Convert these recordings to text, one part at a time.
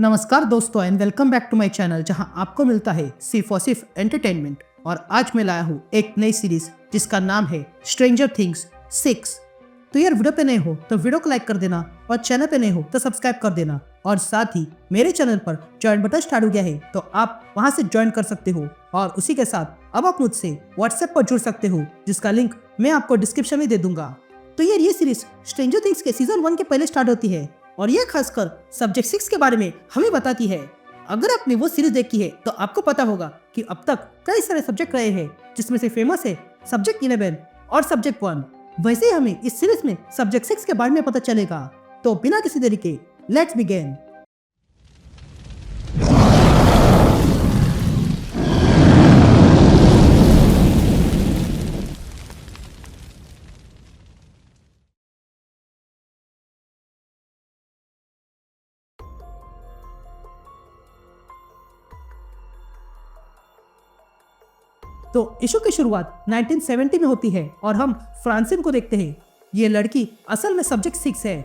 नमस्कार दोस्तों and welcome back to my channel जहां आपको मिलता है सिर्फ और सिर्फ एंटरटेनमेंट। और आज मैं लाया हूं एक नई सीरीज जिसका नाम है स्ट्रेंजर थिंग्स 6। तो यार वीडियो पे नए हो तो वीडियो को लाइक कर देना और चैनल पे नए हो तो सब्सक्राइब कर देना। और साथ ही मेरे चैनल पर ज्वाइन बटन स्टार्ट हो गया है तो आप वहां से ज्वाइन कर सकते हो। और उसी के साथ अब आप मुझसे व्हाट्सएप पर जुड़ सकते हो जिसका लिंक मैं आपको डिस्क्रिप्शन में दे दूंगा। तो यार ये सीरीज स्ट्रेंजर थिंग्स के सीजन 1 के पहले स्टार्ट होती है और ये खासकर सब्जेक्ट 6 के बारे में हमें बताती है। अगर आपने वो सीरीज देखी है तो आपको पता होगा कि अब तक कई सारे सब्जेक्ट रहे हैं जिसमें से फेमस है सब्जेक्ट 11 और सब्जेक्ट 1। वैसे ही हमें इस सीरीज में सब्जेक्ट 6 के बारे में पता चलेगा। तो बिना किसी देरी के लेट्स बिगिन। तो इशू की शुरुआत 1970 में होती है और हम फ्रांसिन को देखते हैं। ये लड़की असल में सब्जेक्ट 6 है।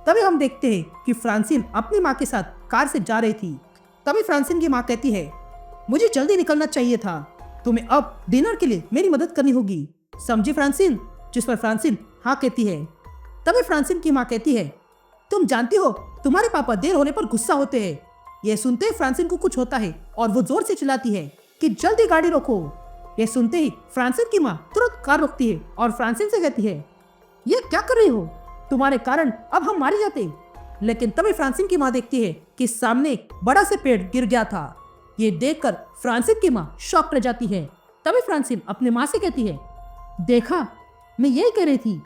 तभी हम देखते हैं कि फ्रांसिन अपनी माँ के साथ कार से जा रही थी। तभी फ्रांसिन की माँ कहती है, मुझे जल्दी निकलना चाहिए था, तुम्हें अब डिनर के लिए मेरी मदद करनी होगी, समझी फ्रांसिन? जिस पर फ्रांसिन हाँ कहती है। तभी फ्रांसिन की माँ कहती है, तुम जानती हो तुम्हारे पापा देर होने पर गुस्सा होते हैं। यह सुनते ही फ्रांसिन को कुछ होता है और वो जोर से चिल्लाती है कि जल्दी गाड़ी रोको। यह सुनते ही फ्रांसिन की माँ तुरंत कार रोकती है और फ्रांसिन से कहती है, ये क्या कर रही हो, तुम्हारे कारण अब हम मारे जाते। लेकिन तभी फ्रांसिन की माँ देखती है कि सामने एक बड़ा से पेड़ गिर गया था। ये देखकर फ्रांसिन की माँ शॉक रह जाती है। तभी फ्रांसिन अपनी माँ से कहती है, देखा मैं यही कह रही थी।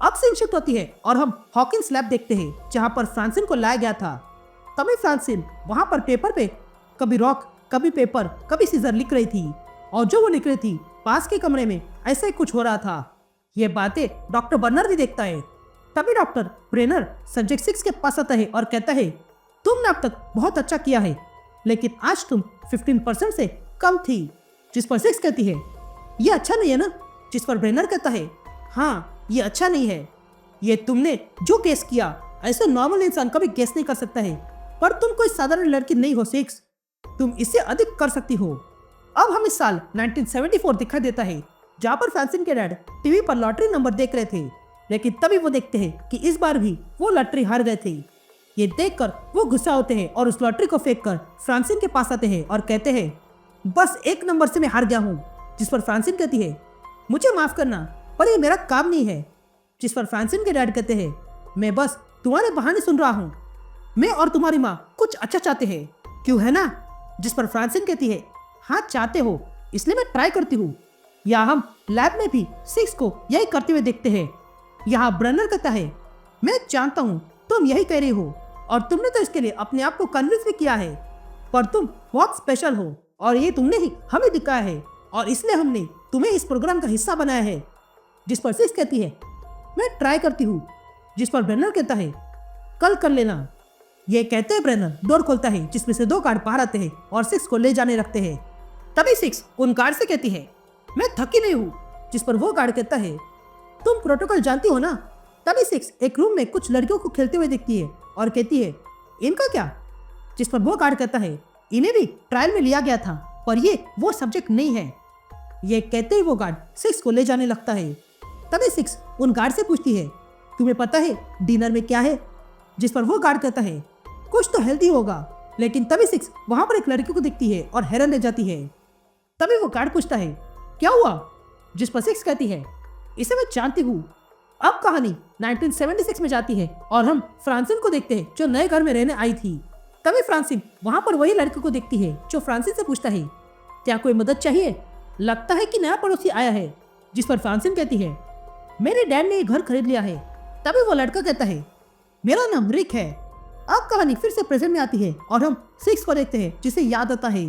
अब सीन शिफ्ट होती है और हम हॉकिंस लैब देखते हैं जहाँ पर फ्रांसिन को लाया गया था। तभी फ्रांसिन वहाँ पर पेपर पे कभी रॉक कभी पेपर कभी सीजर लिख रही थी और जो वो लिख रही थी पास के कमरे में ऐसा ही कुछ हो रहा था। ये बातें डॉक्टर बर्नर भी देखता है। तभी डॉक्टर ब्रेनर सब्जेक्ट 6 के पास आता है और कहता है, तुमने अब तक बहुत अच्छा किया है लेकिन आज तुम 15% से कम थी। जिस पर 6 कहती है, ये अच्छा नहीं है ना? जिस पर ब्रेनर कहता है, हाँ ये अच्छा नहीं है। ये तुमने जो केस किया ऐसे नॉर्मल इंसान कभी गेस नहीं कर सकता है, पर तुम कोई साधारण लड़की नहीं हो 6, तुम इससे अधिक कर सकती हो। अब हम इस साल 1974 दिखाई देता है जहाँ पर फ्रांसिन के डैड टीवी पर लॉटरी नंबर देख रहे थे। लेकिन तभी वो देखते हैं कि इस बार भी वो लॉटरी हार गए थे। ये देखकर वो गुस्सा होते हैं और उस लॉटरी को फेंककर फ्रांसिन के पास आते हैं और कहते हैं, बस एक नंबर से मैं हार गया हूँ। जिस पर फ्रांसिन कहती है, मुझे माफ करना पर ये मेरा काम नहीं है। जिस पर फ्रांसिन के डैड कहते हैं, मैं बस तुम्हारे बहाने सुन रहा हूँ, मैं और तुम्हारी माँ कुछ अच्छा चाहते हैं, क्यों है ना? जिस पर फ्रांसिन कहती है, हाँ चाहते हो, इसलिए मैं ट्राई करती हूँ। या हम लैब में भी 6 को यही करते हुए देखते हैं। यहाँ ब्रनर कहता है, मैं जानता हूँ तुम यही कह रही हो और तुमने तो इसके लिए अपने आप को कन्विंस भी किया है, पर तुम बहुत स्पेशल हो और ये तुमने ही हमें दिखाया है और इसलिए हमने तुम्हें इस प्रोग्राम का हिस्सा बनाया है। जिस पर 6 कहती है, मैं ट्राई करती हूँ। जिस पर ब्रनर कहता है, कल कर लेना। ये कहते हैं ब्रनर डोर खोलता है जिसमें से 2 गार्ड बाहर आते हैं और 6 को ले जाने रखते हैं। तभी 6 उन गार्ड से कहती है, मैं थकी नहीं हूँ। जिस पर वो गार्ड कहता है, तुम प्रोटोकॉल जानती हो ना? तभी 6 एक रूम में कुछ लड़कियों को खेलते हुए दिखती है और कहती है, इनका क्या? जिस पर वो गार्ड कहता है, इन्हें भी ट्रायल में लिया गया था पर ये वो सब्जेक्ट नहीं है। ये कहते ही वो गार्ड 6 को ले जाने लगता है। तभी 6 उन गार्ड से पूछती है, तुम्हें पता है डिनर में क्या है? जिस पर वो गार्ड कहता है, कुछ तो हेल्दी होगा। लेकिन तभी 6 वहां पर एक लड़की को दिखती है और हैरान रह जाती है। तभी वो गार्ड पूछता है, क्या हुआ? जिस पर 6 कहती है, इसे मैं जानती हूँ। अब कहानी 1976 में जाती है और हम फ्रांसिन को देखते हैं जो नए घर में रहने आई थी। तभी फ्रांसिन वहां पर वही लड़की को देखती है जो फ्रांसिन से पूछता है, क्या कोई मदद चाहिए? लगता है कि नया पड़ोसी आया है। जिस पर फ्रांसिन कहती है, मेरे डैड ने ये घर खरीद लिया है। तभी वो लड़का कहता है, मेरा नाम रिक है। अब कहानी फिर से प्रेजेंट में आती है और हम 6 को देखते हैं जिसे याद आता है।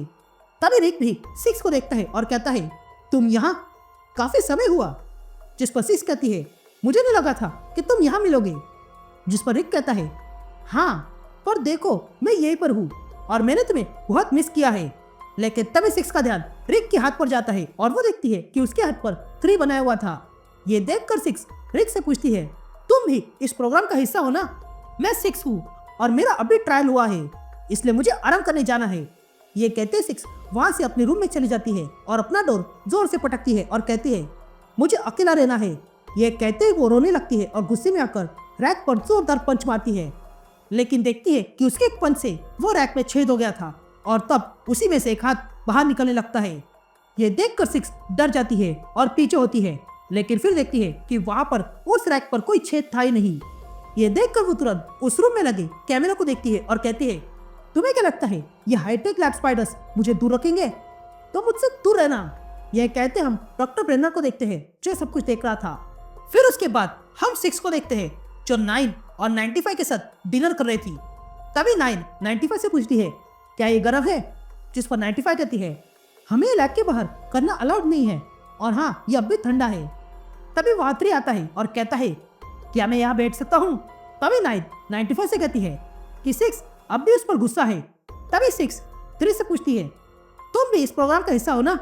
तभी रिक भी 6 को देखता है और कहता है, तुम यहाँ काफी समय हुआ। जिस पर 6 कहती है, मुझे नहीं लगा था कि तुम यहाँ मिलोगे। जिस पर रिक कहता है, हाँ पर देखो मैं यहीं पर हूँ और मैंने तुम्हें बहुत मिस किया है। लेकिन तभी 6 का ध्यान रिक के हाथ पर जाता है और वो देखती है कि उसके हाथ पर 3 बनाया हुआ था। ये देखकर 6 रिक से पूछती है, तुम भी इस प्रोग्राम का हिस्सा हो ना? मैं 6 हूँ और मेरा अभी ट्रायल हुआ है। इसलिए मुझे आराम करने जाना है। ये कहते 6 वहां से अपने रूम में चली जाती है और अपना डोर जोर से पटकती है और कहती है मुझे अकेला रहना है। ये कहते ही वो रोने लगती है और गुस्से में आकर रैक पर जोरदार पंच मारती है, लेकिन देखती है कि उसके एक पंच से वो रैक में छेद हो गया था और तब उसी में से एक हाथ बाहर निकलने लगता है। ये देखकर 6 डर जाती है और पीछे होती है, लेकिन फिर देखती है कि वहां पर उस रैक पर कोई छेद था ही नहीं। ये देखकर वो तुरंत उस रूम में लगे कैमरा को देखती है और कहती है तुम्हें क्या लगता है ये हाईटेक लैब स्पाइडर्स मुझे दूर रखेंगे? तो मुझसे दूर रहना। यह कहते हम डॉक्टर ब्रेनर को देखते हैं जो सब कुछ देख रहा था। फिर उसके बाद हम 6 को देखते हैं जो 9 और 95 के साथ डिनर कर रही थी। तभी 9 95 से पूछती है क्या ये गर्म है? जिस पर 95 कहती है हमें लैब के बाहर करना अलाउड नहीं है और हाँ ये अब भी ठंडा है। तभी वहां 3 आता है और कहता है क्या मैं यहाँ बैठ सकता हूँ? तभी 9 95 से कहती है कि 6 अब भी उस पर गुस्सा है। तभी 6 3 से पूछती है तुम भी इस प्रोग्राम का हिस्सा हो ना?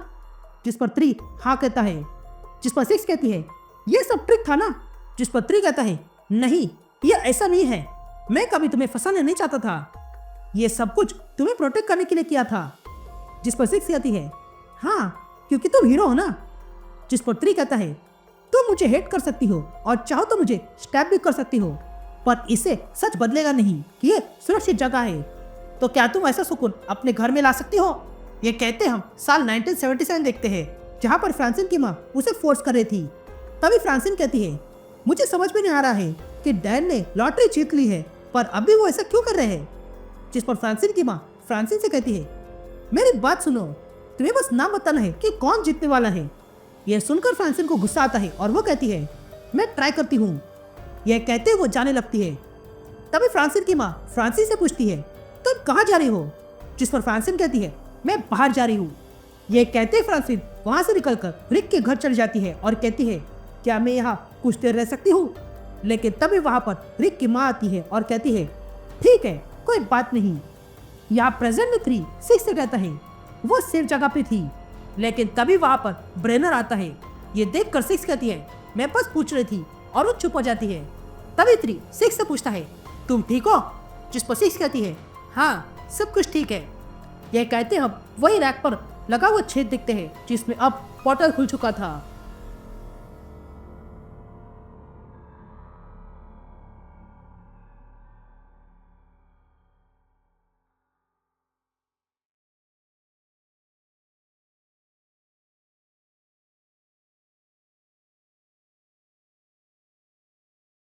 जिस पर 3 हाँ कहता है। जिस पर 6 कहती है ये सब ट्रिक था ना? जिस पर 3 कहता है नहीं ये ऐसा नहीं है, मैं कभी तुम्हें फंसाना नहीं चाहता था, ये सब कुछ तुम्हें प्रोटेक्ट करने के लिए किया था। जिस पर 6 कहती है हाँ क्योंकि तुम हीरो हो ना। जिस पर 3 कहता है तुम मुझे हेट कर सकती हो और चाहो तो मुझे स्टैब भी कर सकती हो, पर इससे सच बदलेगा नहीं कि ये सुरक्षित जगह है। तो क्या तुम ऐसा सुकून अपने घर में ला सकती हो? ये कहते हम साल 1977 देखते हैं जहाँ पर फ्रांसिन की माँ उसे फोर्स कर रही थी। तभी फ्रांसिन कहती है मुझे समझ में नहीं आ रहा है कि डैन ने लॉटरी जीत ली है पर अभी वो ऐसा क्यों कर रहे हैं। जिस पर फ्रांसिन की माँ फ्रांसिन से कहती है मेरी बात सुनो, तुम्हें बस नाम बताना है कि कौन जीतने वाला है। यह सुनकर फ्रांसिन को गुस्सा आता है और वो कहती है मैं ट्राई करती हूँ। यह कहते वो जाने लगती है। तभी फ्रांसिन की माँ फ्रांसिन से पूछती है तुम कहाँ जा रही हो? जिस पर फ्रांसिन कहती है मैं बाहर जा रही हूँ। यह कहते फ्रांसिन वहां से निकलकर रिक के घर चली जाती है और कहती है क्या मैं यहाँ कुछ देर रह सकती हूँ? लेकिन तभी वहां पर रिक की माँ आती है और कहती है ठीक है कोई बात नहीं। यहाँ प्रेजेंट में 3 6 से कहता है वो सेफ जगह पे थी, लेकिन तभी वहां पर ब्रेनर आता है। ये देखकर 6 कहती है मैं बस पूछ रही थी और वो चुप हो जाती है। तभी 3 6 से पूछता है तुम ठीक हो? जिस पर 6 कहती है हाँ सब कुछ ठीक है। यह कहते हम वही रैक पर लगा हुआ छेद देखते हैं जिसमें अब पोर्टल खुल चुका था।